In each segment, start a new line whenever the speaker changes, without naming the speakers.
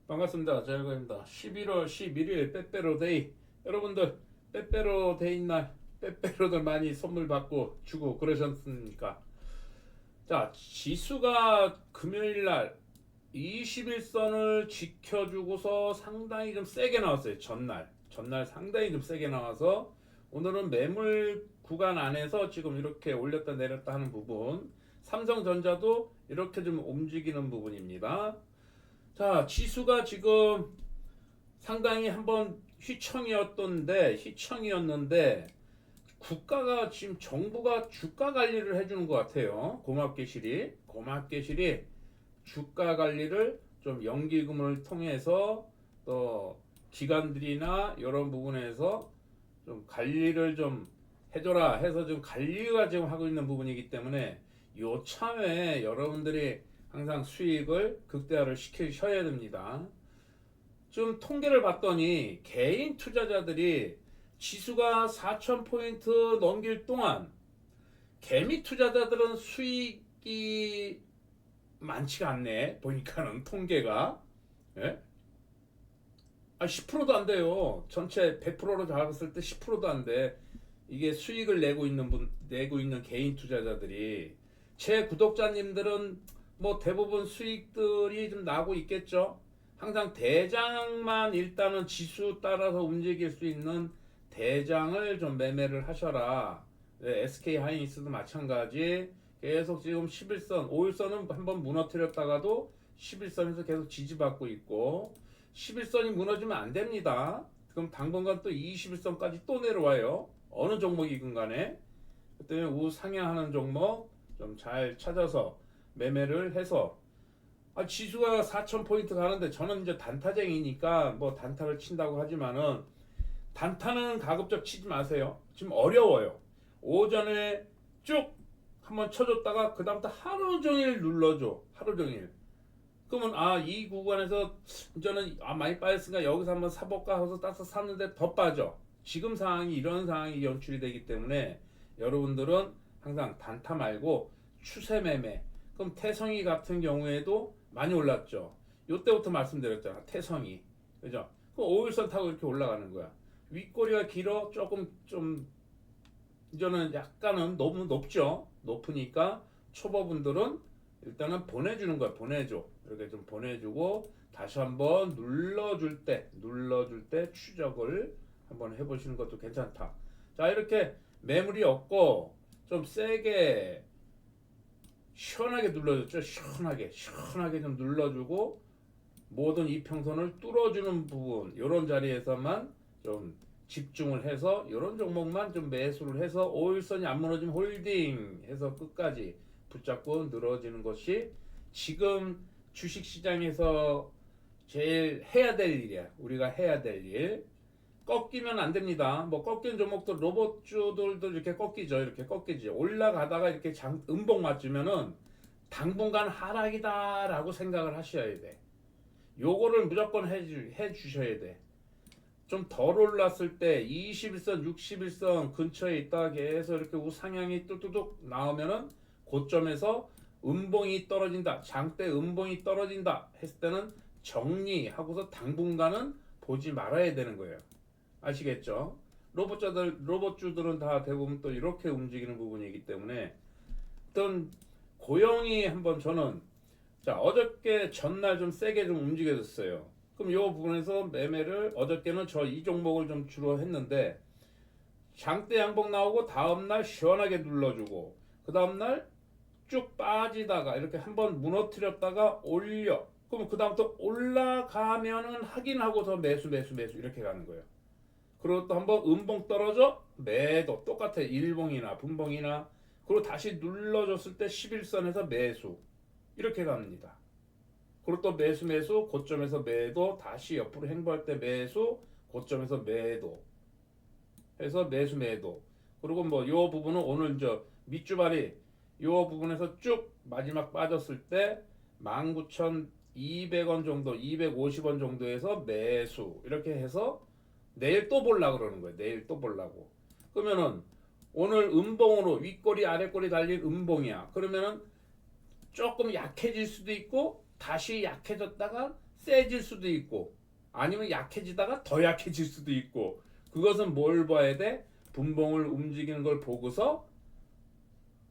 반갑습니다. 자유거입니다. 11월 11일 빼빼로데이. 여러분들 빼빼로데이 날 빼빼로들 많이 선물 받고 주고 그러셨습니까? 자, 지수가 금요일 날 21선을 지켜주고서 상당히 좀 세게 나왔어요. 전날 상당히 좀 세게 나와서 오늘은 매물 구간 안에서 지금 이렇게 올렸다 내렸다 하는 부분, 삼성전자도 이렇게 좀 움직이는 부분입니다. 자, 지수가 지금 상당히 한번 휘청이었는데 국가가 지금 정부가 주가 관리를 해주는 것 같아요. 고맙게 실이 주가 관리를 좀 연기금을 통해서 또 기관들이나 이런 부분에서 좀 관리를 좀 해줘라 해서 좀 관리가 지금 하고 있는 부분이기 때문에 요참에 여러분들이 항상 수익을 극대화를 시키셔야 됩니다. 좀 통계를 봤더니 개인 투자자들이 지수가 4,000포인트 넘길 동안 개미 투자자들은 수익이 많지가 않네. 보니까는 통계가. 예? 10%도 안 돼요. 전체 100%로 잡았을 때 10%도 안 돼. 이게 수익을 내고 있는 개인 투자자들이. 제 구독자님들은 뭐 대부분 수익들이 좀 나고 있겠죠. 항상 대장만 일단은 지수 따라서 움직일 수 있는 대장을 좀 매매를 하셔라. 네, SK 하이닉스도 마찬가지. 계속 지금 11선, 5일선은 한번 무너뜨렸다가도 11선에서 계속 지지받고 있고 11선이 무너지면 안 됩니다. 그럼 당분간 또 21선까지 또 내려와요. 어느 종목이든 간에. 그 때문에 우상향하는 종목 좀 잘 찾아서 매매를 해서 지수가 4,000포인트 가는데 저는 이제 단타쟁이니까 뭐 단타를 친다고 하지만은 단타는 가급적 치지 마세요. 지금 어려워요. 오전에 쭉 한번 쳐줬다가 그 다음부터 하루 종일 눌러줘. 하루 종일. 그러면 이 구간에서 저는 많이 빠졌으니까 여기서 한번 사볼까 해서 따서 샀는데 더 빠져. 지금 상황이 이런 상황이 연출이 되기 때문에 여러분들은 항상 단타 말고 추세 매매. 그럼 태성이 같은 경우에도 많이 올랐죠. 요때부터 말씀드렸잖아. 태성이. 그죠? 그럼 5일선 타고 이렇게 올라가는 거야. 윗꼬리가 길어 조금 좀 이제는 약간은 너무 높죠. 높으니까 초보분들은 일단은 보내주는 거야. 보내줘. 이렇게 좀 보내주고 다시 한번 눌러줄 때 추적을 한번 해보시는 것도 괜찮다. 자, 이렇게 매물이 없고 좀 세게 시원하게 눌러줬죠. 시원하게 좀 눌러주고 모든 이평선을 뚫어주는 부분 이런 자리에서만 좀 집중을 해서 이런 종목만 좀 매수를 해서 5일선이 안 무너지면 홀딩 해서 끝까지 붙잡고 늘어지는 것이 지금 주식시장에서 제일 해야 될 일이야. 우리가 해야 될 일. 꺾이면 안 됩니다. 뭐 꺾인 종목도 로봇주들도 이렇게 꺾이죠. 이렇게 꺾이지. 올라가다가 이렇게 음봉 맞으면은 당분간 하락이다라고 생각을 하셔야 돼. 요거를 무조건 해주셔야 돼. 좀 덜 올랐을 때 21선, 61선 근처에 있다가 계속 이렇게 우상향이 뚝뚝뚝 나오면은 고점에서 음봉이 떨어진다. 장대 음봉이 떨어진다 했을 때는 정리하고서 당분간은 보지 말아야 되는 거예요. 아시겠죠? 로봇주들은 다 대부분 또 이렇게 움직이는 부분이기 때문에 어떤 고영이 한번 저는 어저께 전날 좀 세게 좀 움직여졌어요. 그럼 이 부분에서 매매를 어저께는 저 이 종목을 좀 주로 했는데 장대 양봉 나오고 다음날 시원하게 눌러주고 그 다음날 쭉 빠지다가 이렇게 한번 무너뜨렸다가 올려 그럼 그 다음부터 올라가면은 확인하고서 매수 이렇게 가는 거예요. 그리고 또 한번 음봉 떨어져 매도 똑같아. 일봉이나 분봉이나 그리고 다시 눌러줬을 때 11선에서 매수 이렇게 갑니다. 그리고 또 매수 고점에서 매도 다시 옆으로 횡보할 때 매수 고점에서 매도 해서 매도 그리고 뭐 요 부분은 오늘 밑주발이 요 부분에서 쭉 마지막 빠졌을 때 19,200원 정도 250원 정도에서 매수 이렇게 해서 내일 또 보려고 그러는 거예요. 내일 또 보려고. 그러면은 오늘 음봉으로 윗꼬리 아랫꼬리 달린 음봉이야. 그러면은 조금 약해질 수도 있고 다시 약해졌다가 세질 수도 있고 아니면 약해지다가 더 약해질 수도 있고 그것은 뭘 봐야 돼? 분봉을 움직이는 걸 보고서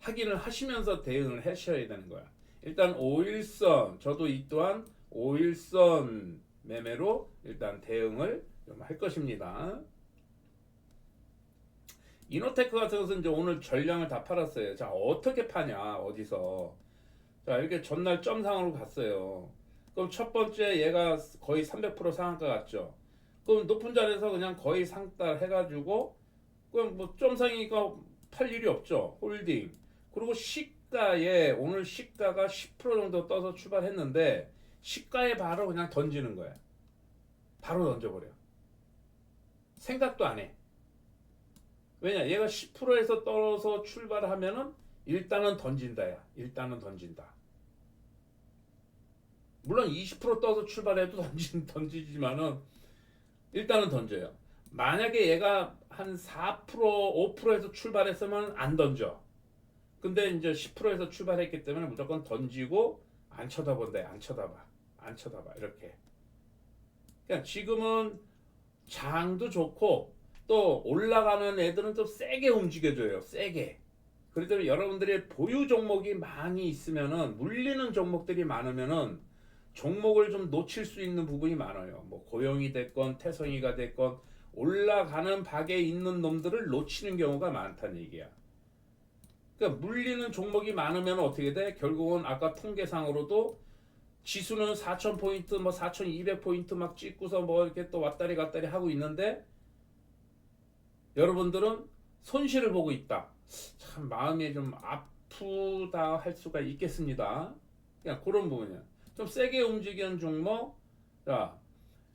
확인을 하시면서 대응을 하셔야 되는 거야. 일단 5일선 저도 이 또한 5일선 매매로 일단 대응을 좀 할 것입니다. 이노테크 같은 것은 이제 오늘 전량을 다 팔았어요. 자, 어떻게 파냐? 어디서? 자, 이렇게 전날 점상으로 갔어요. 그럼 첫 번째 얘가 거의 300% 상한가 갔죠. 그럼 높은 자리에서 그냥 거의 상따 해가지고 그럼 뭐 점상이니까 팔 일이 없죠. 홀딩. 그리고 시가에 오늘 시가가 10% 정도 떠서 출발했는데 시가에 바로 그냥 던지는 거야. 바로 던져버려. 생각도 안 해. 왜냐? 얘가 10%에서 떨어서 출발하면은 일단은 던진다야. 일단은 던진다. 물론 20% 떠서 출발해도 던지지만은 일단은 던져요. 만약에 얘가 한 4%, 5%에서 출발했으면 안 던져. 근데 이제 10%에서 출발했기 때문에 무조건 던지고 안 쳐다본다. 안 쳐다봐. 안 쳐다봐. 이렇게. 그냥 지금은 장도 좋고 또 올라가는 애들은 좀 세게 움직여줘요. 세게. 그렇기 때문에 여러분들의 보유 종목이 많이 있으면은 물리는 종목들이 많으면은 종목을 좀 놓칠 수 있는 부분이 많아요. 뭐 고영이 됐건 태성이가 됐건 올라가는 박에 있는 놈들을 놓치는 경우가 많다는 얘기야. 그러니까 물리는 종목이 많으면 어떻게 돼? 결국은 아까 통계상으로도 지수는 4,000포인트, 뭐 4,200포인트 막 찍고서 뭐 이렇게 또 왔다리 갔다리 하고 있는데 여러분들은 손실을 보고 있다. 참 마음이 좀 아프다 할 수가 있겠습니다. 그냥 그런 부분이야. 좀 세게 움직이는 종목, 자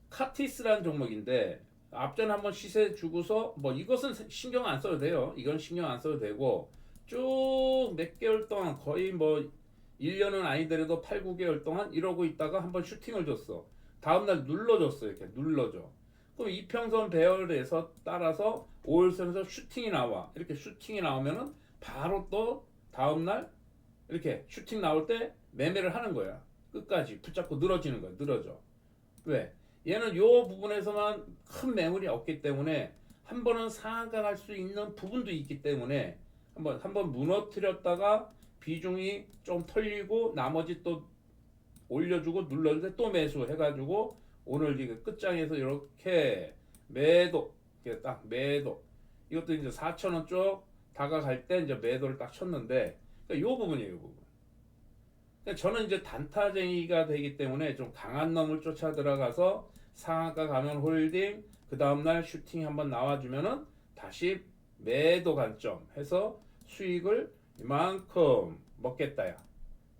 카티스라는 종목인데 앞전 한번 시세 주고서 뭐 이것은 신경 안 써도 돼요. 이건 신경 안 써도 되고 쭉 몇 개월 동안 거의 뭐 1년은 아니더라도 8, 9개월 동안 이러고 있다가 한번 슈팅을 줬어. 다음날 눌러줬어. 이렇게 눌러줘. 그럼 이평선 배열에서 따라서 5일선에서 슈팅이 나와. 이렇게 슈팅이 나오면은 바로 또 다음날 이렇게 슈팅 나올 때 매매를 하는 거야. 끝까지 붙잡고 늘어지는 거야. 늘어져. 왜? 얘는 요 부분에서만 큰 매물이 없기 때문에 한 번은 상한가 갈 수 있는 부분도 있기 때문에 한번 무너뜨렸다가 비중이 좀 털리고 나머지 또 올려주고 눌러줄 때 또 매수해가지고 오늘 이게 끝장에서 이렇게 매도 이렇게 딱 매도 이것도 이제 4,000원 쪽 다가갈 때 이제 매도를 딱 쳤는데 그러니까 요 부분이에요. 요 부분. 그러니까 저는 이제 단타쟁이가 되기 때문에 좀 강한 놈을 쫓아 들어가서 상한가 가면 홀딩 그 다음날 슈팅 한번 나와주면은 다시 매도 관점 해서 수익을 이만큼 먹겠다야.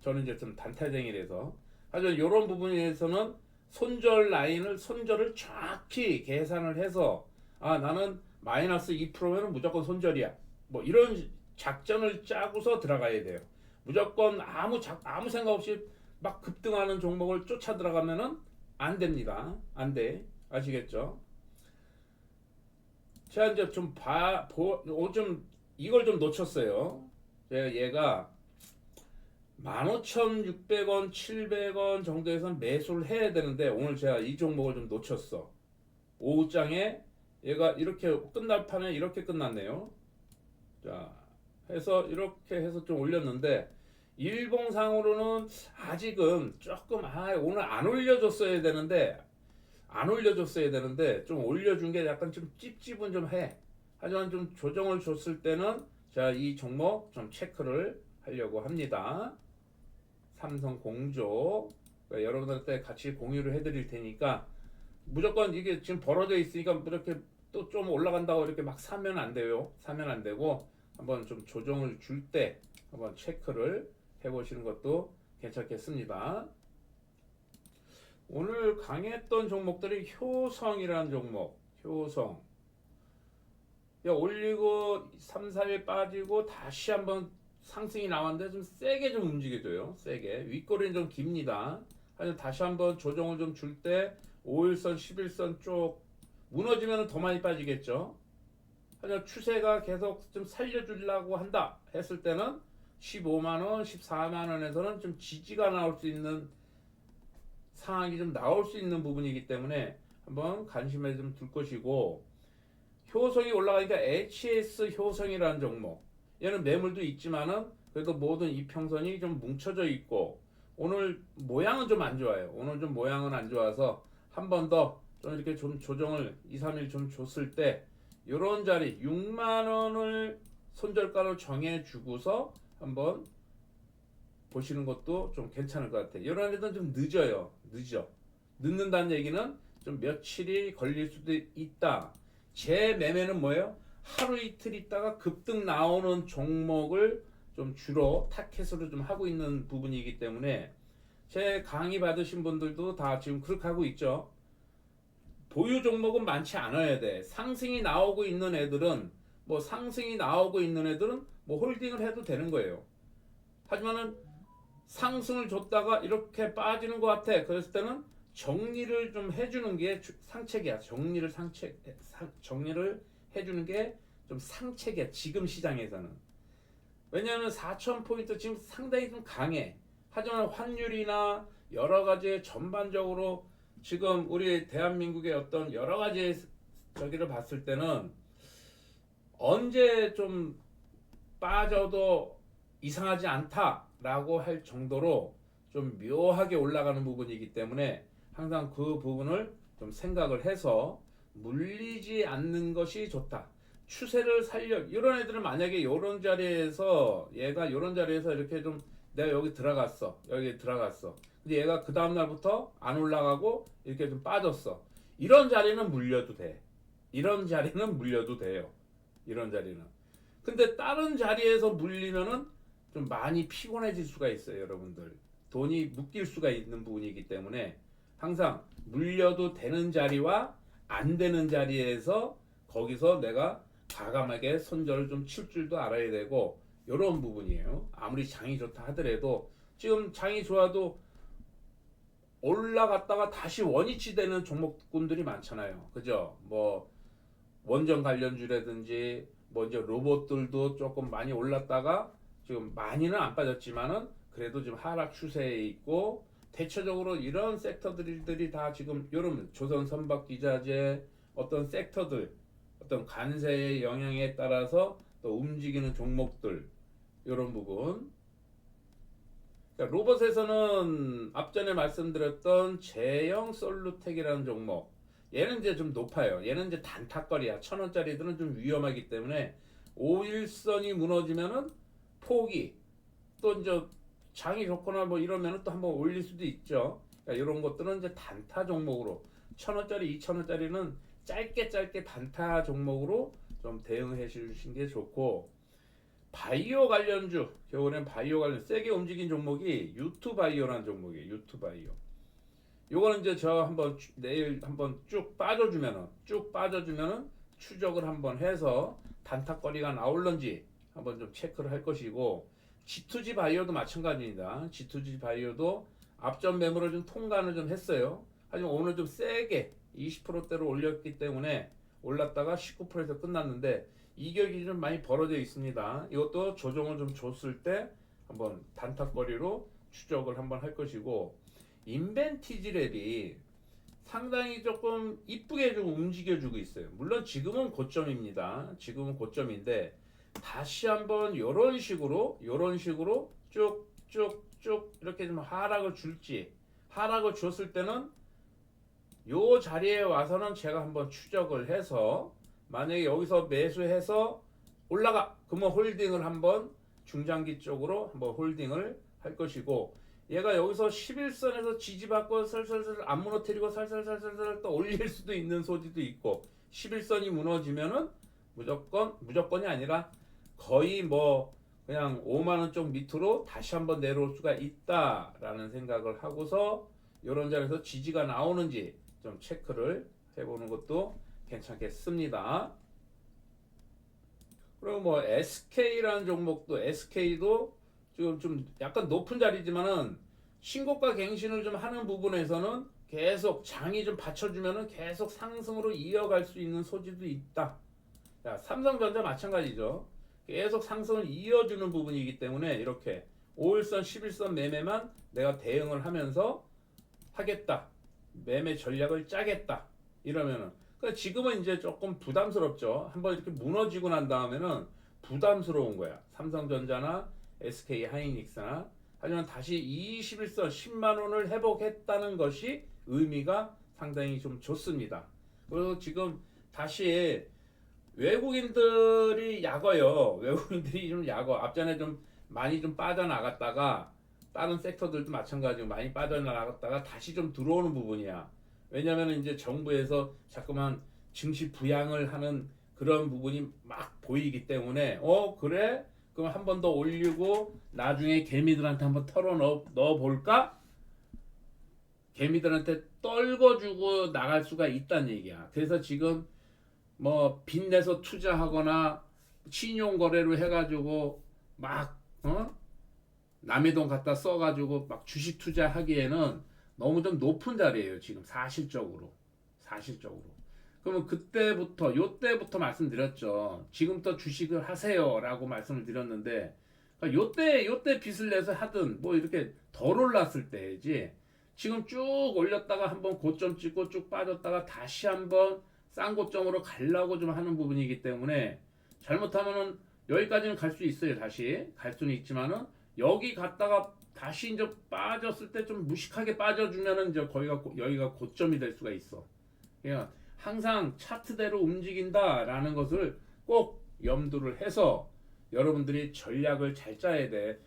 저는 이제 좀 단타쟁이라서 하지만 이런 부분에서는 손절을 정확히 계산을 해서 아 나는 마이너스 2%면 무조건 손절이야. 뭐 이런 작전을 짜고서 들어가야 돼요. 무조건 아무 생각 없이 막 급등하는 종목을 쫓아 들어가면은 안 됩니다. 안 돼. 아시겠죠? 제가 이제 좀 이걸 좀 놓쳤어요. 얘가 15,600원, 700원 정도에서 매수를 해야 되는데 오늘 제가 이 종목을 좀 놓쳤어. 오후장에 얘가 이렇게 끝날 판에 이렇게 끝났네요. 자, 해서 이렇게 해서 좀 올렸는데 일봉상으로는 아직은 조금 오늘 안 올려줬어야 되는데 좀 올려준 게 약간 좀 찝찝은 좀 해. 하지만 좀 조정을 줬을 때는 자, 이 종목 좀 체크를 하려고 합니다. 삼성공조 그러니까 여러분들한테 같이 공유를 해드릴 테니까 무조건 이게 지금 벌어져 있으니까 이렇게 또 좀 올라간다고 이렇게 막 사면 안 돼요. 사면 안 되고 한번 좀 조정을 줄 때 한번 체크를 해보시는 것도 괜찮겠습니다. 오늘 강했던 종목들이 효성이라는 종목, 효성. 올리고 3, 4일 빠지고 다시 한번 상승이 나왔는데 좀 세게 좀 움직여줘요. 세게. 윗꼬리는 좀 깁니다. 하지만 다시 한번 조정을 좀 줄 때 5일선, 11선 쪽 무너지면 더 많이 빠지겠죠. 하지만 추세가 계속 좀 살려주려고 한다 했을 때는 15만원, 14만원에서는 좀 지지가 나올 수 있는 상황이 좀 나올 수 있는 부분이기 때문에 한번 관심을 좀 둘 것이고, 효성이 올라가니까 HS 효성이라는 종목, 얘는 매물도 있지만은 그래도 모든 이평선이 좀 뭉쳐져 있고, 오늘 모양은 좀 안 좋아요. 오늘 좀 모양은 안 좋아서 한 번 더 좀 이렇게 좀 조정을 2, 3일 좀 줬을 때 요런 자리 6만 원을 손절가로 정해 주고서 한번 보시는 것도 좀 괜찮을 것 같아요. 이런 애들은 좀 늦어. 늦는다는 얘기는 좀 며칠이 걸릴 수도 있다. 제 매매는 뭐예요? 하루 이틀 있다가 급등 나오는 종목을 좀 주로 타켓으로 좀 하고 있는 부분이기 때문에, 제 강의 받으신 분들도 다 지금 그렇게 하고 있죠. 보유 종목은 많지 않아야 돼. 상승이 나오고 있는 애들은 뭐 홀딩을 해도 되는 거예요. 하지만은 상승을 줬다가 이렇게 빠지는 것 같아. 그랬을 때는 정리를 좀 해주는 게 상책이야. 정리를 해주는 게 좀 상책이야. 지금 시장에서는. 왜냐하면 4,000포인트 지금 상당히 좀 강해. 하지만 환율이나 여러 가지 전반적으로 지금 우리 대한민국의 어떤 여러 가지 저기를 봤을 때는 언제 좀 빠져도 이상하지 않다라고 할 정도로 좀 묘하게 올라가는 부분이기 때문에 항상 그 부분을 좀 생각을 해서 물리지 않는 것이 좋다. 추세를 살려, 이런 애들은 만약에 이런 자리에서, 얘가 이런 자리에서 이렇게 좀 내가 여기 들어갔어. 근데 얘가 그 다음날부터 안 올라가고 이렇게 좀 빠졌어. 이런 자리는 물려도 돼. 이런 자리는 물려도 돼요. 이런 자리는. 근데 다른 자리에서 물리면은 좀 많이 피곤해질 수가 있어요, 여러분들. 돈이 묶일 수가 있는 부분이기 때문에 항상 물려도 되는 자리와 안 되는 자리에서 거기서 내가 과감하게 손절을 좀 칠 줄도 알아야 되고, 이런 부분이에요. 아무리 장이 좋다 하더라도 지금 장이 좋아도 올라갔다가 다시 원위치 되는 종목군들이 많잖아요. 그죠? 뭐 원전 관련주라든지 뭐 이제 로봇들도 조금 많이 올랐다가 지금 많이는 안 빠졌지만은 그래도 지금 하락 추세에 있고, 대체적으로 이런 섹터들이 다 지금 요런 조선 선박 기자재 어떤 섹터들, 어떤 관세의 영향에 따라서 또 움직이는 종목들, 이런 부분. 그러니까 로봇에서는 앞전에 말씀드렸던 제형 솔루텍이라는 종목, 얘는 이제 좀 높아요. 얘는 이제 단타거리야. 1,000원짜리들은 좀 위험하기 때문에 5일선이 무너지면은 포기, 또 이제 장이 좋거나 뭐 이러면은 또 한번 올릴 수도 있죠. 그러니까 이런 것들은 이제 단타 종목으로, 1,000원짜리, 2,000원짜리는 짧게 단타 종목으로 좀 대응해 주시는 게 좋고, 바이오 관련주, 겨울엔 바이오 관련 세게 움직인 종목이 유투바이오라는 종목이에요. 유투바이오. 요거는 이제 저 한번 내일 한번 쭉 빠져주면은 추적을 한번 해서 단타거리가 나올런지 한번 좀 체크를 할 것이고, G2G 바이오도 마찬가지입니다. G2G 바이오도 앞전 매물을 좀 통과를 좀 했어요. 하지만 오늘 좀 세게 20%대로 올렸기 때문에 올랐다가 19%에서 끝났는데 이격이 좀 많이 벌어져 있습니다. 이것도 조정을 좀 줬을 때 한번 단타거리로 추적을 한번 할 것이고, 인벤티지랩이 상당히 조금 이쁘게 좀 움직여주고 있어요. 물론 지금은 고점입니다. 지금은 고점인데 다시 한번 요런 식으로 쭉쭉쭉 이렇게 좀 하락을 줄지, 하락을 줬을 때는 요 자리에 와서는 제가 한번 추적을 해서 만약에 여기서 매수해서 올라가, 그러면 홀딩을 한번 중장기 쪽으로 한번 홀딩을 할 것이고, 얘가 여기서 11선에서 지지받고 설설설 안 무너뜨리고 살살살살 또 올릴 수도 있는 소지도 있고, 11선이 무너지면은 무조건이 아니라 거의 뭐 그냥 5만원 쪽 밑으로 다시 한번 내려올 수가 있다라는 생각을 하고서 이런 자리에서 지지가 나오는지 좀 체크를 해보는 것도 괜찮겠습니다. 그리고 뭐 SK라는 종목도, SK도 지금 좀 약간 높은 자리지만은 신고가 갱신을 좀 하는 부분에서는 계속 장이 좀 받쳐주면은 계속 상승으로 이어갈 수 있는 소지도 있다. 자, 삼성전자 마찬가지죠. 계속 상승을 이어주는 부분이기 때문에 이렇게 5일선, 11선 매매만 내가 대응을 하면서 하겠다. 매매 전략을 짜겠다. 이러면은 그러니까 지금은 이제 조금 부담스럽죠. 한번 이렇게 무너지고 난 다음에는 부담스러운 거야. 삼성전자나 SK 하이닉스나. 하지만 다시 21선 10만 원을 회복했다는 것이 의미가 상당히 좀 좋습니다. 그리고 지금 다시 외국인들이 약어요. 외국인들이 좀 약어. 앞전에 좀 많이 좀 빠져나갔다가 다른 섹터들도 마찬가지로 많이 빠져나갔다가 다시 좀 들어오는 부분이야. 왜냐하면 이제 정부에서 자꾸만 증시 부양을 하는 그런 부분이 막 보이기 때문에 그래? 그럼 한 번 더 올리고 나중에 개미들한테 한번 넣어 볼까? 개미들한테 떨궈주고 나갈 수가 있다는 얘기야. 그래서 지금 뭐 빚내서 투자하거나 신용 거래로 해가지고 막 남의 돈 갖다 써가지고 막 주식 투자하기에는 너무 좀 높은 자리예요. 지금 사실적으로. 그러면 그때부터 요때부터 말씀드렸죠. 지금부터 주식을 하세요라고 말씀을 드렸는데 요때 빚을 내서 하든 뭐 이렇게 덜 올랐을 때지. 지금 쭉 올렸다가 한번 고점 찍고 쭉 빠졌다가 다시 한번 싼 고점으로 가려고 좀 하는 부분이기 때문에 잘못하면은 여기까지는 갈 수 있어요. 다시 갈 수는 있지만은 여기 갔다가 다시 이제 빠졌을 때 좀 무식하게 빠져주면은 이제 여기가 고점이 될 수가 있어. 그러니까 항상 차트대로 움직인다라는 것을 꼭 염두를 해서 여러분들이 전략을 잘 짜야 돼.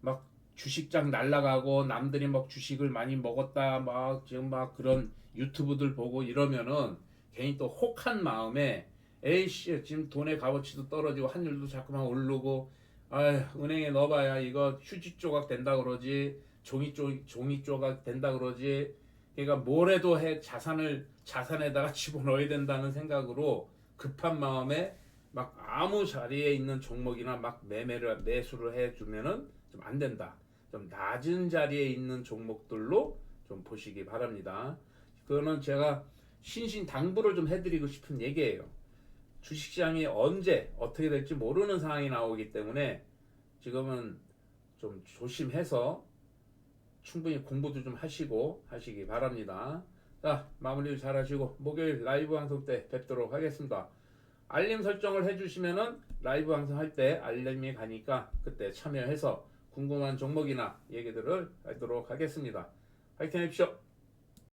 막 주식장 날라가고 남들이 막 주식을 많이 먹었다 막 지금 막 그런 유튜브들 보고 이러면은 괜히 또 혹한 마음에 에이씨 지금 돈의 값어치도 떨어지고 환율도 자꾸만 오르고 은행에 넣어봐야 이거 휴지 조각 된다 그러지 종이 조각 된다 그러지. 그러니까 뭐래도 해 자산에다가 집어넣어야 된다는 생각으로 급한 마음에 막 아무 자리에 있는 종목이나 막 매수를 해주면은 좀 안 된다. 좀 낮은 자리에 있는 종목들로 좀 보시기 바랍니다. 그거는 제가 신신당부를 좀 해드리고 싶은 얘기예요. 주식시장이 언제 어떻게 될지 모르는 상황이 나오기 때문에 지금은 좀 조심해서 충분히 공부도 좀 하시기 바랍니다. 자, 마무리를 잘 하시고 목요일 라이브 방송 때 뵙도록 하겠습니다. 알림 설정을 해주시면은 라이브 방송 할 때 알림이 가니까 그때 참여해서 궁금한 종목이나 얘기들을 하도록 하겠습니다. 화이팅 하십시오.